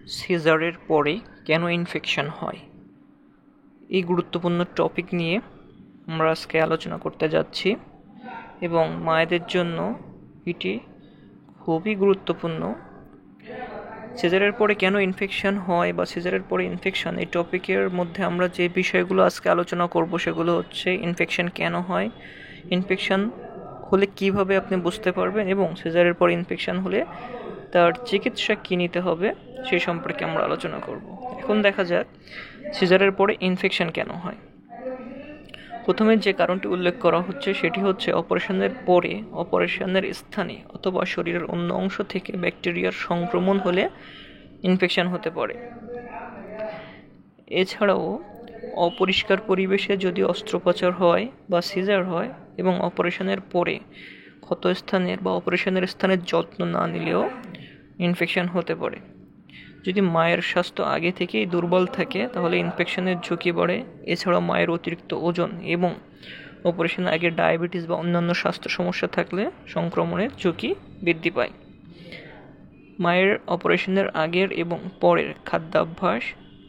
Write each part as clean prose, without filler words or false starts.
সিজারের পরে কেন ইনফেকশন হয়, এই গুরুত্বপূর্ণ টপিক নিয়ে আমরা আজকে আলোচনা করতে যাচ্ছি এবং মায়েদের জন্য এটি খুবই গুরুত্বপূর্ণ। সিজারের পরে কেন ইনফেকশন হয় বা সিজারের পরে ইনফেকশন, এই টপিকের মধ্যে আমরা যে বিষয়গুলো আজকে আলোচনা করব সেগুলো হচ্ছে ইনফেকশন কেন হয়, ইনফেকশন হলে কিভাবে আপনি বুঝতে পারবেন এবং সিজারের পরে ইনফেকশন হলে তার চিকিৎসা কী নিতে হবে সেই সম্পর্কে আমরা আলোচনা করব। এখন দেখা যাক সিজারের পরে ইনফেকশন কেন হয়। প্রথমে যে কারণটি উল্লেখ করা হচ্ছে সেটি হচ্ছে অপারেশনের পরে অপারেশনের স্থানে অথবা শরীরের অন্য অংশ থেকে ব্যাকটেরিয়ার সংক্রমণ হলে ইনফেকশন হতে পারে। এছাড়াও অপরিষ্কার পরিবেশে যদি অস্ত্রোপচার হয় বা সিজার হয় এবং অপারেশনের পরে ক্ষতস্থানের বা অপারেশনের স্থানের যত্ন না নিলেও ইনফেকশন হতে পারে। যদি মায়ের স্বাস্থ্য আগে থেকেই দুর্বল থাকে তাহলে ইনফেকশনের ঝুঁকি বাড়ে। এছাড়াও মায়ের অতিরিক্ত ওজন এবং অপারেশনের আগে ডায়াবেটিস বা অন্যান্য স্বাস্থ্য সমস্যা থাকলে সংক্রমণের ঝুঁকি বৃদ্ধি পায়। মায়ের অপারেশনের আগের এবং পরের খাদ্যাভ্যাস,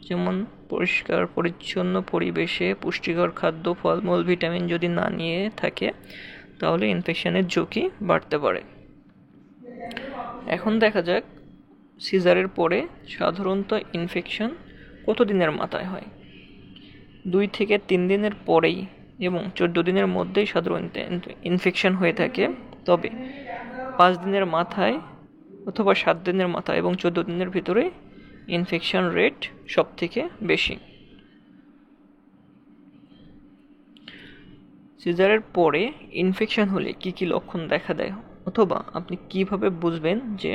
যেমন পরিষ্কার পরিচ্ছন্ন পরিবেশে পুষ্টিকর খাদ্য, ফলমূল, ভিটামিন যদি না নিয়ে থাকে তাহলে ইনফেকশনের ঝুঁকি বাড়তে পারে। এখন দেখা যাক সিজারের পরে সাধারণত ইনফেকশন কত দিনের মাথায় হয়। 2 থেকে 3 দিনের পরেই এবং 14 দিনের মধ্যেই সাধারণত ইনফেকশন হয়ে থাকে। তবে 5 দিনের মাথায় অথবা 7 দিনের মাথায় এবং 14 দিনের ভিতরে ইনফেকশন রেট সব থেকে বেশি। সিজারের পরে ইনফেকশন হলে কি কি লক্ষণ দেখা দেয় অথবা আপনি কিভাবে বুঝবেন যে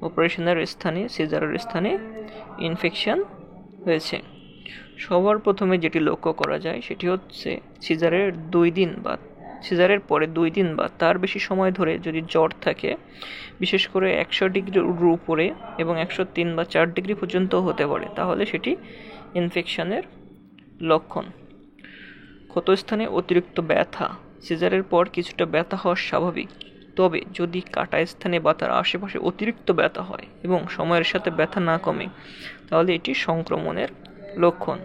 অপারেশনের স্থানে সিজারের স্থানে ইনফেকশন হয়েছে। সবার প্রথমে যেটি লক্ষ্য করা যায় সেটি হচ্ছে সিজারের পরে 2 দিন বা তার বেশি সময় ধরে যদি জ্বর থাকে, বিশেষ করে 100 ডিগ্রির উপরে এবং 103 বা 4 ডিগ্রি পর্যন্ত হতে পারে, তাহলে সেটি ইনফেকশনের লক্ষণ। ক্ষতস্থানে অতিরিক্ত ব্যথা, সিজারের পর কিছুটা ব্যথা হওয়া স্বাভাবিক, তবে যদি কাটা স্থানে বা তার আশেপাশে অতিরিক্ত ব্যথা হয় এবং সময়ের সাথে ব্যথা না কমে তাহলে এটি সংক্রমণের লক্ষণ।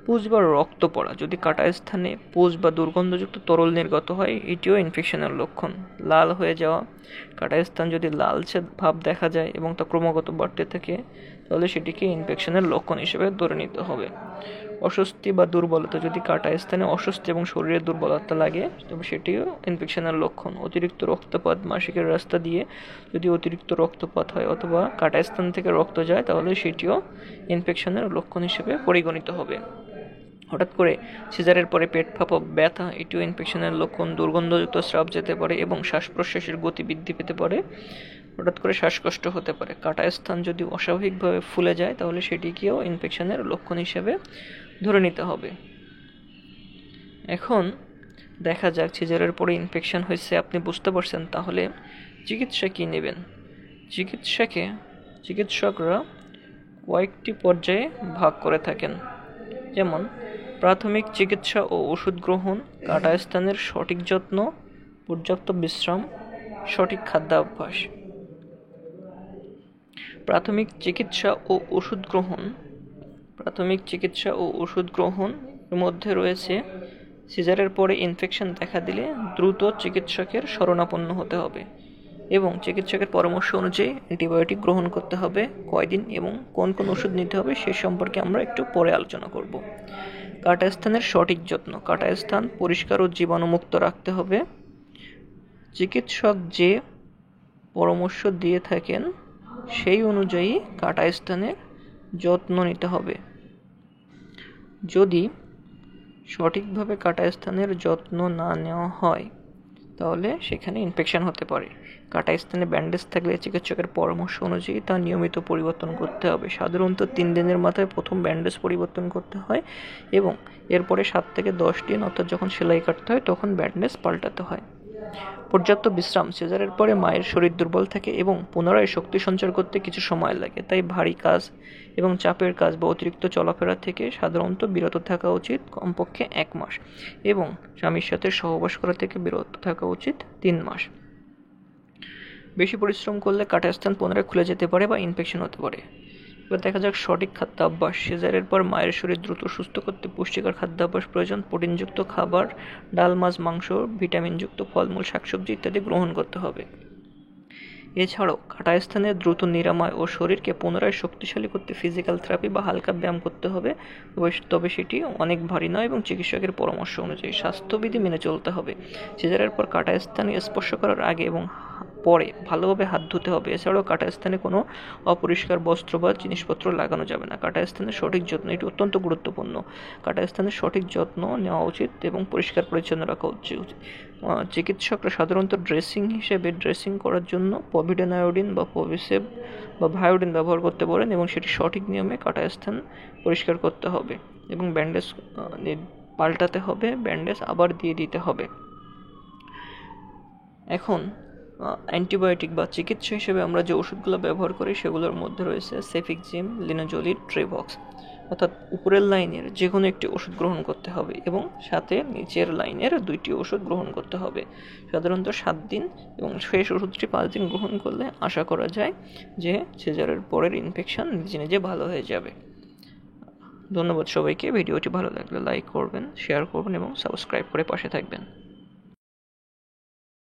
পুঁজ বা রক্ত পড়া, যদি কাটা স্থানে পুঁজ বা দুর্গন্ধযুক্ত তরল নির্গত হয় এটিও ইনফেকশনের লক্ষণ। লাল হয়ে যাওয়া, কাটা স্থান যদি লালচে ভাব দেখা যায় এবং তা ক্রমাগত বাড়তে থাকে তাহলে সেটিকে ইনফেকশনের লক্ষণ হিসেবে ধরে নিতে হবে। অস্বস্তি বা দুর্বলতা, যদি কাটা স্থানে অস্বস্তি এবং শরীরে দুর্বলতা লাগে তবে সেটিও ইনফেকশনের লক্ষণ। অতিরিক্ত রক্তপাত, মাসিকের রাস্তা দিয়ে যদি অতিরিক্ত রক্তপাত হয় অথবা কাটা স্থান থেকে রক্ত যায় তাহলে সেটিও ইনফেকশনের লক্ষণ হিসেবে পরিগণিত হবে। হঠাৎ করে সিজারের পরে পেট ফাঁপা, ব্যথা, এটিও ইনফেকশনের লক্ষণ। দুর্গন্ধযুক্ত স্রাব যেতে পারে এবং শ্বাস প্রশ্বাসের গতি বৃদ্ধি পেতে পারে। হঠাৎ করে শ্বাসকষ্ট হতে পারে। কাটা স্থান যদি অস্বাভাবিকভাবে ফুলে যায় তাহলে সেটিকেও ইনফেকশনের লক্ষণ হিসেবে ধরে নিতে হবে। এখন দেখা যাক সিজারের পরে ইনফেকশন হয়েছে আপনি বুঝতে পারছেন, তাহলে চিকিৎসা কী নেবেন। চিকিৎসকরা কয়েকটি পর্যায়ে ভাগ করে থাকেন, যেমন প্রাথমিক চিকিৎসা ও ওষুধ গ্রহণ, কাটা স্থানের সঠিক যত্ন, পর্যাপ্ত বিশ্রাম, সঠিক খাদ্যাভ্যাস। প্রাথমিক চিকিৎসা ও ওষুধ গ্রহণ এর মধ্যে রয়েছে সিজারের পরে ইনফেকশন দেখা দিলে দ্রুত চিকিৎসকের শরণাপন্ন হতে হবে এবং চিকিৎসকের পরামর্শ অনুযায়ী অ্যান্টিবায়োটিক গ্রহণ করতে হবে। কয়দিন এবং কোন কোন ওষুধ নিতে হবে সে সম্পর্কে আমরা একটু পরে আলোচনা করব। কাটা স্থানের সঠিক যত্ন, কাটা স্থান পরিষ্কার ও জীবাণুমুক্ত রাখতে হবে। চিকিৎসক যে পরামর্শ দিয়ে থাকেন সেই অনুযায়ী কাটা স্থানের যত্ন নিতে হবে। যদি সঠিকভাবে কাটা স্থানের যত্ন না নেওয়া হয় তাহলে সেখানে ইনফেকশন হতে পারে। কাটা স্থানে ব্যান্ডেজ থাকলে চিকিৎসকের পরামর্শ অনুযায়ী তা নিয়মিত পরিবর্তন করতে হবে। সাধারণত 3 দিনের মাথায় প্রথম ব্যান্ডেজ পরিবর্তন করতে হয় এবং এরপরে 7 থেকে 10 দিন অর্থাৎ যখন সেলাই কাটতে হয় তখন ব্যান্ডেজ পাল্টাতে হয়। পর্যাপ্ত বিশ্রাম, সিজারের পরে মায়ের শরীর দুর্বল থাকে এবং পুনরায় শক্তি সঞ্চার করতে কিছু সময় লাগে, তাই ভারী কাজ এবং চাপের কাজ বা অতিরিক্ত চলাফেরা থেকে সাধারণত বিরত থাকা উচিত কমপক্ষে 1 মাস এবং স্বামীর সাথে সহবাস করা থেকে বিরত থাকা উচিত 3 মাস। বেশি পরিশ্রম করলে কাটা স্থান পুনরায় খুলে যেতে পারে বা ইনফেকশন হতে পারে। এবার দেখা যাক সঠিক খাদ্যাভ্যাস। সিজারের পর মায়ের শরীর দ্রুত সুস্থ করতে পুষ্টিকর খাদ্যাভ্যাস প্রয়োজন। প্রোটিনযুক্ত খাবার, ডাল, মাছ, মাংস, ভিটামিনযুক্ত ফলমূল, শাকসবজি ইত্যাদি গ্রহণ করতে হবে। এছাড়াও কাটা স্থানে দ্রুত নিরাময় ও শরীরকে পুনরায় শক্তিশালী করতে ফিজিক্যাল থেরাপি বা হালকা ব্যায়াম করতে হবে, তবে সেটি অনেক ভারী নয় এবং চিকিৎসকের পরামর্শ অনুযায়ী। স্বাস্থ্যবিধি মেনে চলতে হবে। সিজারের পর কাটা স্থানে স্পর্শ করার আগে এবং পরে ভালোভাবে হাত ধুতে হবে। এছাড়াও কাটা স্থানে কোনো অপরিষ্কার বস্ত্র বা জিনিসপত্র লাগানো যাবে না। কাটা স্থানের সঠিক যত্ন, এটি অত্যন্ত গুরুত্বপূর্ণ। কাটা স্থানের সঠিক যত্ন নেওয়া উচিত এবং পরিষ্কার পরিচ্ছন্ন রাখা উচিত। চিকিৎসকরা সাধারণত ড্রেসিং করার জন্য পভিডেন আয়োডিন বা পভিসেব বা ভায়োডিন ব্যবহার করতে পারেন এবং সেটি সঠিক নিয়মে কাটা স্থান পরিষ্কার করতে হবে এবং ব্যান্ডেজ পাল্টাতে হবে, ব্যান্ডেজ আবার দিয়ে দিতে হবে। এখন অ্যান্টিবায়োটিক বা চিকিৎসা হিসেবে আমরা যে ওষুধগুলো ব্যবহার করি সেগুলোর মধ্যে রয়েছে সেফিক্সিম, লিনোজোলিড, ট্রেভক্স। অর্থাৎ উপরের লাইনের যে কোনো একটি ওষুধ গ্রহণ করতে হবে এবং সাথে নিচের লাইনের 2টি ওষুধ গ্রহণ করতে হবে সাধারণত 7 দিন, এবং শেষ ওষুধটি 5 দিন গ্রহণ করলে আশা করা যায় যে সিজারের পরের ইনফেকশন নিজে নিজে ভালো হয়ে যাবে। ধন্যবাদ সবাইকে। ভিডিওটি ভালো লাগলে লাইক করবেন, শেয়ার করবেন এবং সাবস্ক্রাইব করে পাশে থাকবেন।